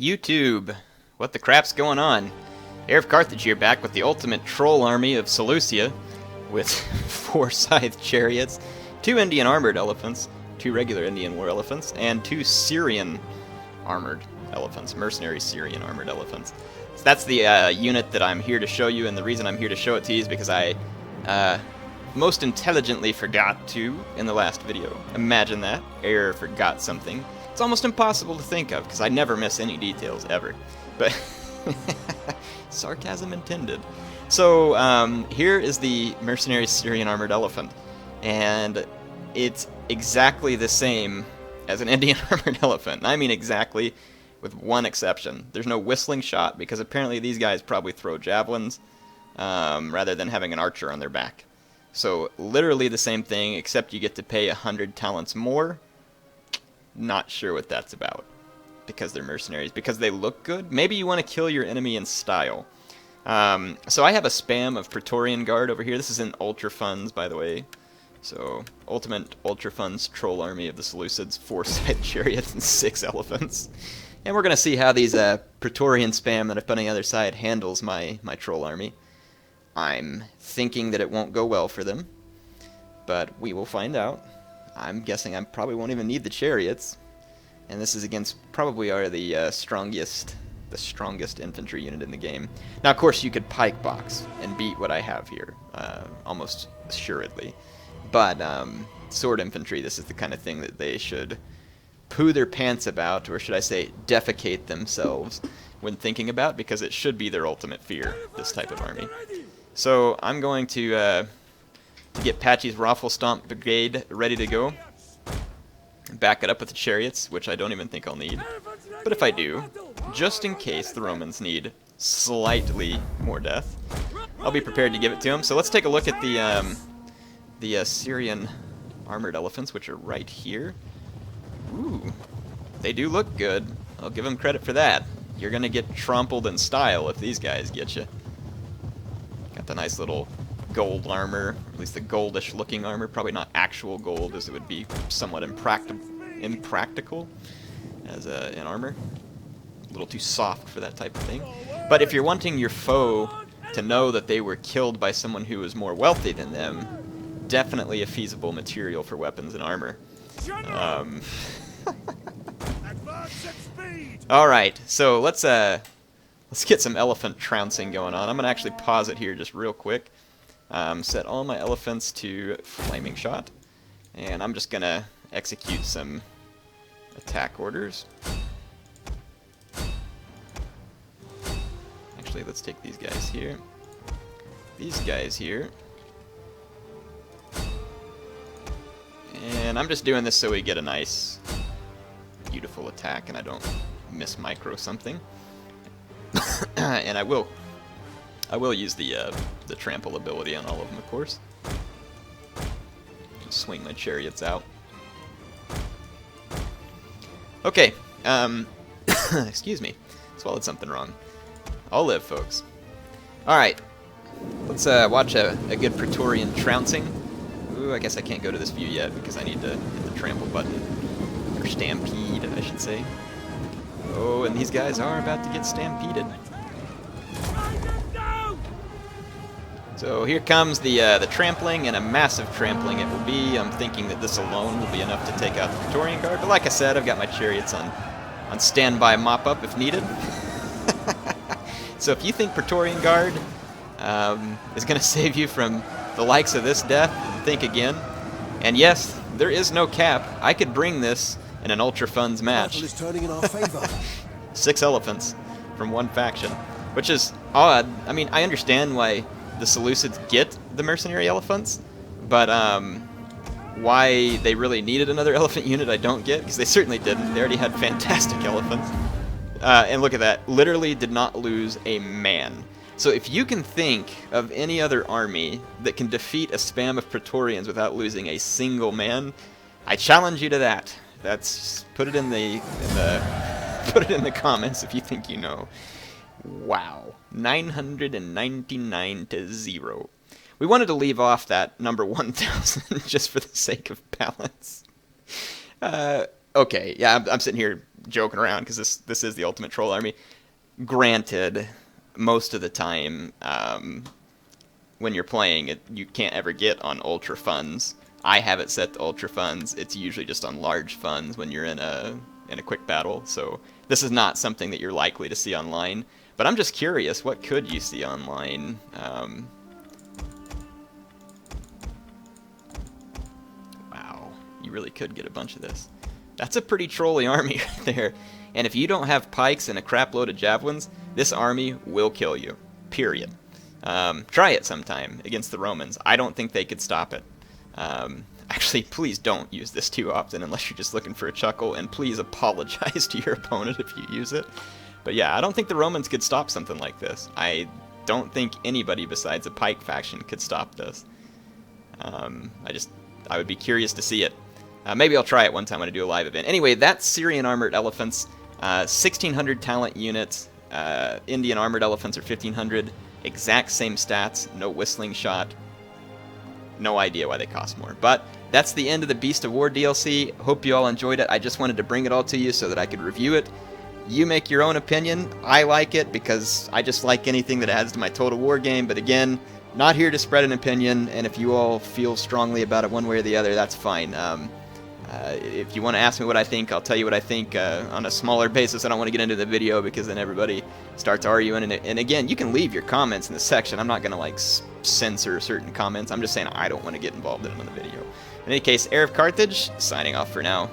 YouTube, what the crap's going on? HeirofCarthage here, back with the ultimate troll army of Seleucia, with 4 scythe chariots, 2 Indian armored elephants, 2 regular Indian war elephants, and 2 Syrian armored elephants, mercenary Syrian armored elephants. So that's the unit that I'm here to show you, and the reason I'm here to show it to you is because I most intelligently forgot to in the last video. Imagine that. Error forgot something. It's almost impossible to think of, because I never miss any details, ever. But sarcasm intended. So, here is the Mercenary Syrian Armored Elephant. And it's exactly the same as an Indian Armored Elephant. And I mean exactly, with one exception. There's no whistling shot, because apparently these guys probably throw javelins, rather than having an archer on their back. So, literally the same thing, except you get to pay 100 talents more. Not sure what that's about. Because they're mercenaries. Because they look good? Maybe you want to kill your enemy in style. So I have a spam of Praetorian Guard over here. This is in Ultra Funds, by the way. So, Ultimate Ultra Funds Troll Army of the Seleucids. 4 scythe chariots and 6 elephants. And we're going to see how these Praetorian spam that I've put on the other side handles my troll army. I'm thinking that it won't go well for them, but we will find out. I'm guessing I probably won't even need the chariots, and this is against probably the strongest infantry unit in the game. Now, of course, you could pike box and beat what I have here, almost assuredly, but sword infantry, this is the kind of thing that they should poo their pants about, or should I say defecate themselves when thinking about, because it should be their ultimate fear, this type of army. So I'm going to get Patchy's Raffle Stomp Brigade ready to go. Back it up with the chariots, which I don't even think I'll need. But if I do, just in case the Romans need slightly more death, I'll be prepared to give it to them. So let's take a look at the Syrian armored elephants, which are right here. Ooh, they do look good. I'll give them credit for that. You're gonna get trampled in style if these guys get you. Got the nice little gold armor, at least the goldish looking armor. Probably not actual gold, as it would be somewhat impractical as an armor. A little too soft for that type of thing. But if you're wanting your foe to know that they were killed by someone who was more wealthy than them, definitely a feasible material for weapons and armor. Alright, so let's get some elephant trouncing going on. I'm going to actually pause it here just real quick. Set all my elephants to flaming shot. And I'm just going to execute some attack orders. Actually, let's take these guys here. These guys here. And I'm just doing this so we get a nice, beautiful attack and I don't miss micro something. And I will use the trample ability on all of them, of course. Just swing my chariots out. Okay, excuse me, swallowed something wrong. I'll live, folks. Alright, let's watch a good Praetorian trouncing. Ooh, I guess I can't go to this view yet because I need to hit the trample button. Or stampede, I should say. Oh, and these guys are about to get stampeded. So here comes the trampling, and a massive trampling it will be. I'm thinking that this alone will be enough to take out the Praetorian Guard. But like I said, I've got my chariots on standby mop-up if needed. So if you think Praetorian Guard is going to save you from the likes of this death, think again. And yes, there is no cap. I could bring this in an Ultra Funds match. 6 elephants from one faction, which is odd. I mean, I understand why the Seleucids get the mercenary elephants, but why they really needed another elephant unit I don't get, because they certainly didn't. They already had fantastic elephants. And look at that, literally did not lose a man. So if you can think of any other army that can defeat a spam of Praetorians without losing a single man, I challenge you to that. Put it in the comments if you think you know. Wow, 999 to 0. We wanted to leave off that number 1,000 just for the sake of balance. Okay, yeah, I'm sitting here joking around because this is the ultimate troll army. Granted, most of the time, when you're playing it, you can't ever get on ultra funds. I have it set to ultra funds. It's usually just on large funds when you're in a quick battle. So this is not something that you're likely to see online. But I'm just curious, what could you see online? Wow, you really could get a bunch of this. That's a pretty trolly army right there. And if you don't have pikes and a crap load of javelins, this army will kill you. Period. Try it sometime against the Romans. I don't think they could stop it. Actually, please don't use this too often unless you're just looking for a chuckle, and please apologize to your opponent if you use it. But yeah, I don't think the Romans could stop something like this. I don't think anybody besides a pike faction could stop this. I would be curious to see it. Maybe I'll try it one time when I do a live event. Anyway, that's Syrian Armored Elephants. 1,600 talent units. Indian Armored Elephants are 1,500. Exact same stats. No whistling shot. No idea why they cost more. But that's the end of the Beast of War DLC. Hope you all enjoyed it. I just wanted to bring it all to you so that I could review it. You make your own opinion. I like it because I just like anything that adds to my Total War game. But again, not here to spread an opinion. And if you all feel strongly about it one way or the other, that's fine. If you want to ask me what I think, I'll tell you what I think on a smaller basis. I don't want to get into the video because then everybody starts arguing. And again, you can leave your comments in the section. I'm not going to like censor certain comments. I'm just saying I don't want to get involved in them in the video. In any case, HeirofCarthage, signing off for now.